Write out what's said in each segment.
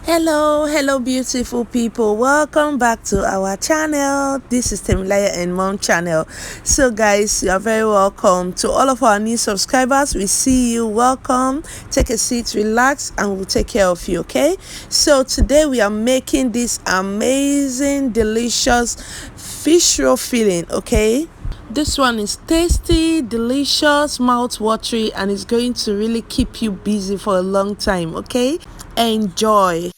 Hello beautiful people, welcome back to our channel. This is Temilayo&Mom channel. So guys, you are very welcome. To all of our new subscribers, we see you. Welcome, take a seat, relax, and we'll take care of you. Okay, so today we are making this amazing delicious fish roll filling. Okay, this one is tasty, delicious, mouth-watering, and it's going to really keep you busy for a long time. Okay, enjoy.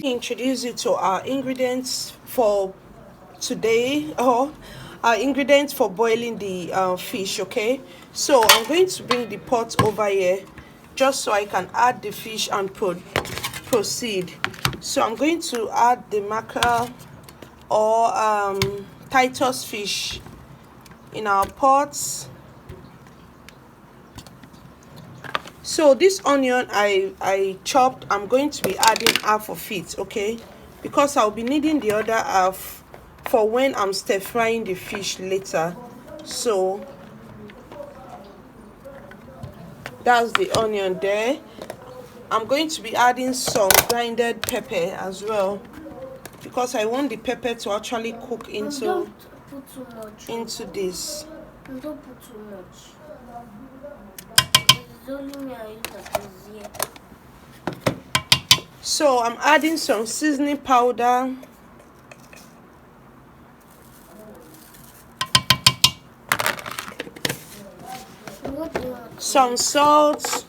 Introduce you to our ingredients for today, or our ingredients for boiling the fish. Okay, so I'm going to bring the pot over here just so I can add the fish and proceed. So I'm going to add the mackerel or Titus fish in our pots. So this onion I chopped, I'm going to be adding half of it, okay, because I'll be needing the other half for when I'm stir frying the fish later. So that's the onion there. I'm going to be adding some grinded pepper as well, because I want the pepper to actually cook into this. Don't put too much. So I'm adding some seasoning powder, some salt,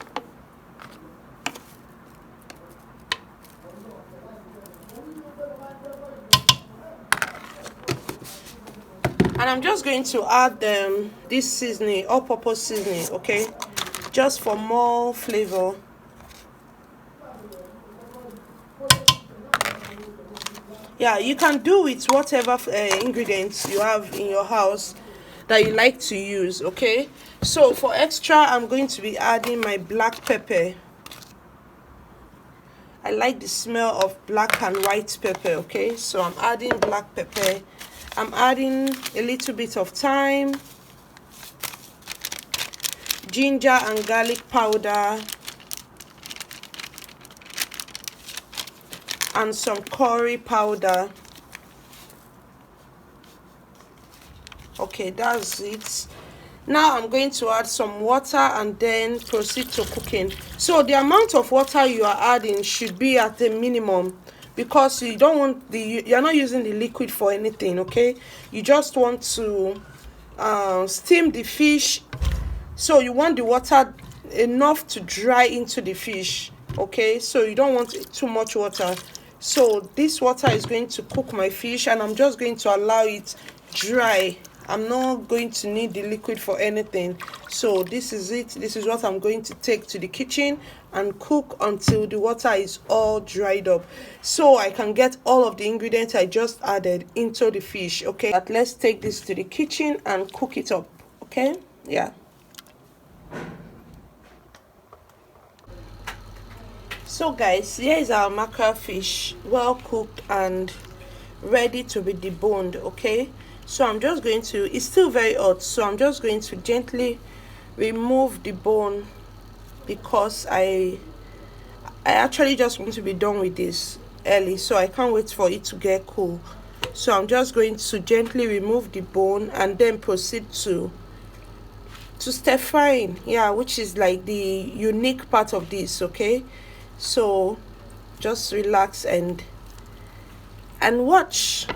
and I'm just going to add this seasoning, all-purpose seasoning, okay, just for more flavor. Yeah, you can do with whatever ingredients you have in your house that you like to use. Okay, so for extra, I'm going to be adding my black pepper. I like the smell of black and white pepper. Okay, so I'm adding black pepper. I'm adding a little bit of thyme, ginger and garlic powder, and some curry powder. Okay, that's it. Now I'm going to add some water and then proceed to cooking. So the amount of water you are adding should be at a minimum, because you don't want you're not using the liquid for anything. Okay, you just want to steam the fish, so you want the water enough to dry into the fish. Okay, so you don't want too much water. So this water is going to cook my fish, and I'm just going to allow it dry. I'm not going to need the liquid for anything. So this is it. This is what I'm going to take to the kitchen and cook until the water is all dried up, so I can get all of the ingredients I just added into the fish. Okay, but let's take this to the kitchen and cook it up. Okay, yeah. So guys, here is our mackerel fish, well cooked and ready to be deboned. Okay, so I'm just going to, it's still very hot, so I'm just going to gently remove the bone, because I actually just want to be done with this early, so I can't wait for it to get cool. So I'm just going to gently remove the bone and then proceed to stir frying, yeah, which is like the unique part of this. Okay, so just relax and watch.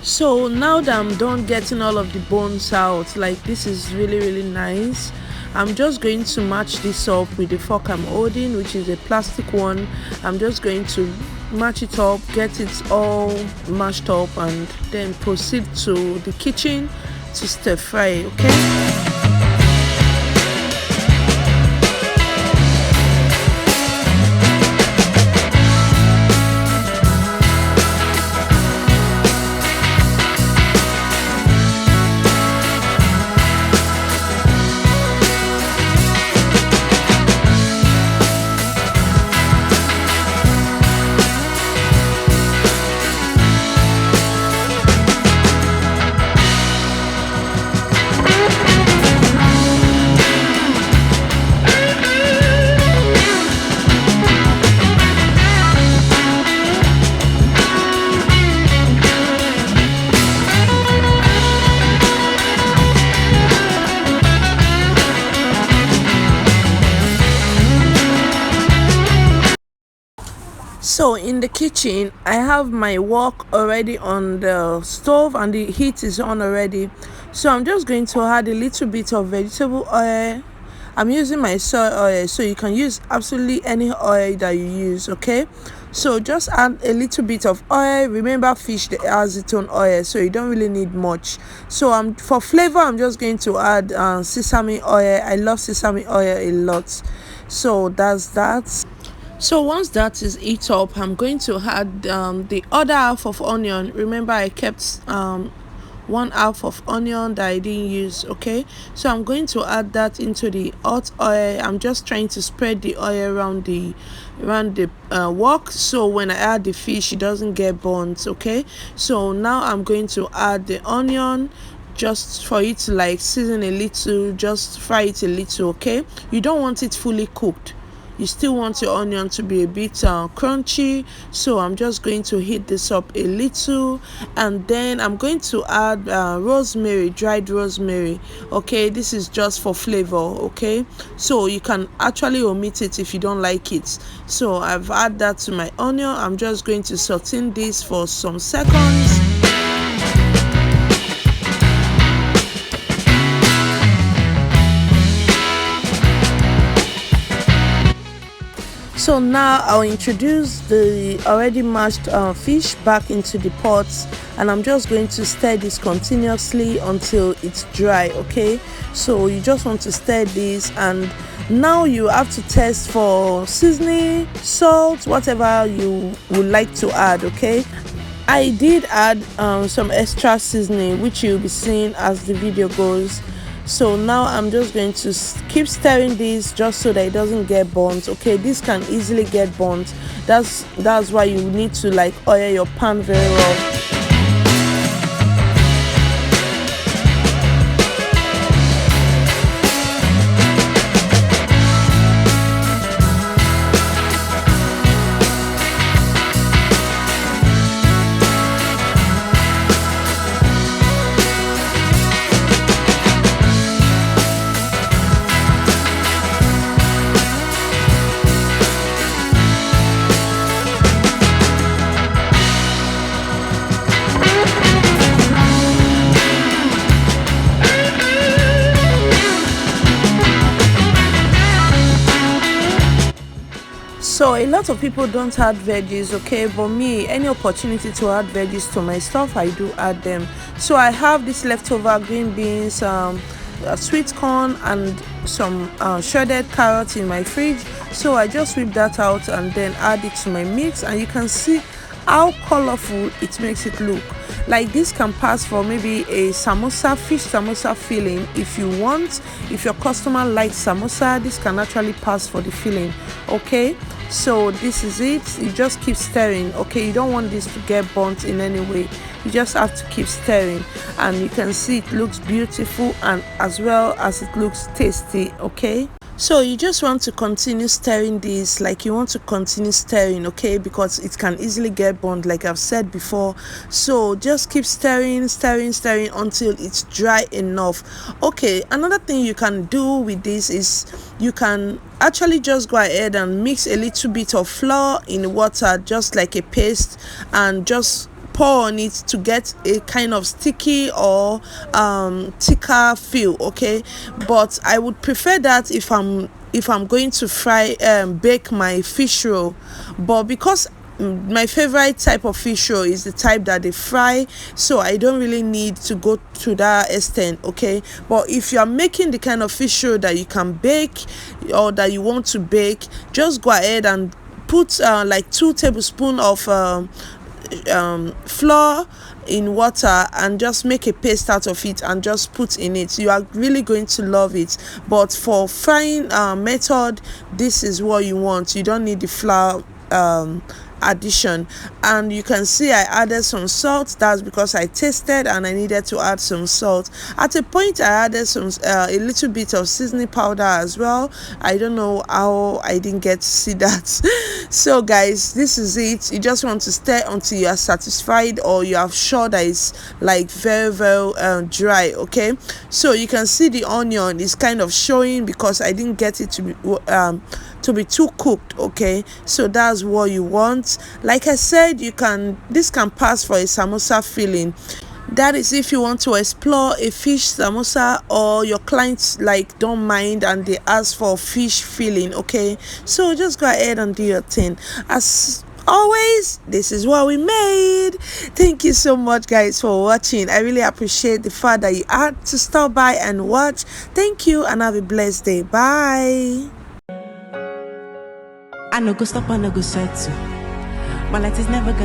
So now that I'm done getting all of the bones out, like this is really nice, I'm just going to match this up with the fork I'm holding, which is a plastic one. I'm just going to match it up, get it all mashed up, and then proceed to the kitchen to stir fry, okay? So in the kitchen, I have my wok already on the stove and the heat is on already. So I'm just going to add a little bit of vegetable oil. I'm using my soy oil, so you can use absolutely any oil that you use, okay? So just add a little bit of oil. Remember, fish that has its own oil, so you don't really need much. So for flavor, I'm just going to add sesame oil. I love sesame oil a lot. So that's that. So once that is heat up, I'm going to add the other half of onion. Remember, I kept one half of onion that I didn't use, okay? So I'm going to add that into the hot oil. I'm just trying to spread the oil around the wok, so when I add the fish, it doesn't get burnt, okay? So now I'm going to add the onion just for it to like season a little, just fry it a little, okay? You don't want it fully cooked. You still want your onion to be a bit crunchy, so I'm just going to heat this up a little, and then I'm going to add rosemary, dried rosemary, okay? This is just for flavor, okay? So you can actually omit it if you don't like it. So I've added that to my onion. I'm just going to saute this for some seconds. So now I'll introduce the already mashed fish back into the pots, and I'm just going to stir this continuously until it's dry, okay? So you just want to stir this, and now you have to test for seasoning, salt, whatever you would like to add, okay? I did add some extra seasoning, which you'll be seeing as the video goes. So now I'm just going to keep stirring this just so that it doesn't get burnt, okay? This can easily get burnt. That's why you need to like oil your pan very well. So a lot of people don't add veggies, okay, but me, any opportunity to add veggies to my stuff, I do add them. So I have this leftover green beans, sweet corn, and some shredded carrots in my fridge. So I just whip that out and then add it to my mix, and you can see how colorful it makes it look. Like this can pass for maybe a samosa, fish samosa filling if you want. If your customer likes samosa, this can actually pass for the filling, okay? So this is it. You just keep stirring, okay? You don't want this to get burnt in any way. You just have to keep stirring, and you can see it looks beautiful and as well as it looks tasty, okay? So you just want to continue stirring this, like you want to continue stirring, okay, because it can easily get burnt like I've said before. So just keep stirring until it's dry enough. Okay, another thing you can do with this is you can actually just go ahead and mix a little bit of flour in water, just like a paste, and just pour on it to get a kind of sticky or thicker feel, okay? But I would prefer that if I'm going to bake my fish roll. But because my favorite type of fish roll is the type that they fry, so I don't really need to go to that extent, okay? But if you are making the kind of fish roll that you can bake or that you want to bake, just go ahead and put like 2 tablespoons of flour in water and just make a paste out of it and just put in it. You are really going to love it. But for frying method, this is what you want. You don't need the flour addition. And you can see I added some salt. That's because I tasted and I needed to add some salt. At a point I added some a little bit of seasoning powder as well. I don't know how I didn't get to see that. So guys, this is it. You just want to stir until you are satisfied or you are sure that it's like very dry, okay? So you can see the onion is kind of showing because I didn't get it to be too cooked, okay? So that's what you want. Like I said, this can pass for a samosa filling. That is if you want to explore a fish samosa or your clients like don't mind and they ask for fish filling, okay? So just go ahead and do your thing. As always, this is what we made. Thank you so much guys for watching. I really appreciate the fact that you had to stop by and watch. Thank you and have a blessed day. Bye. I no go stop, I no go settle. My light is never gonna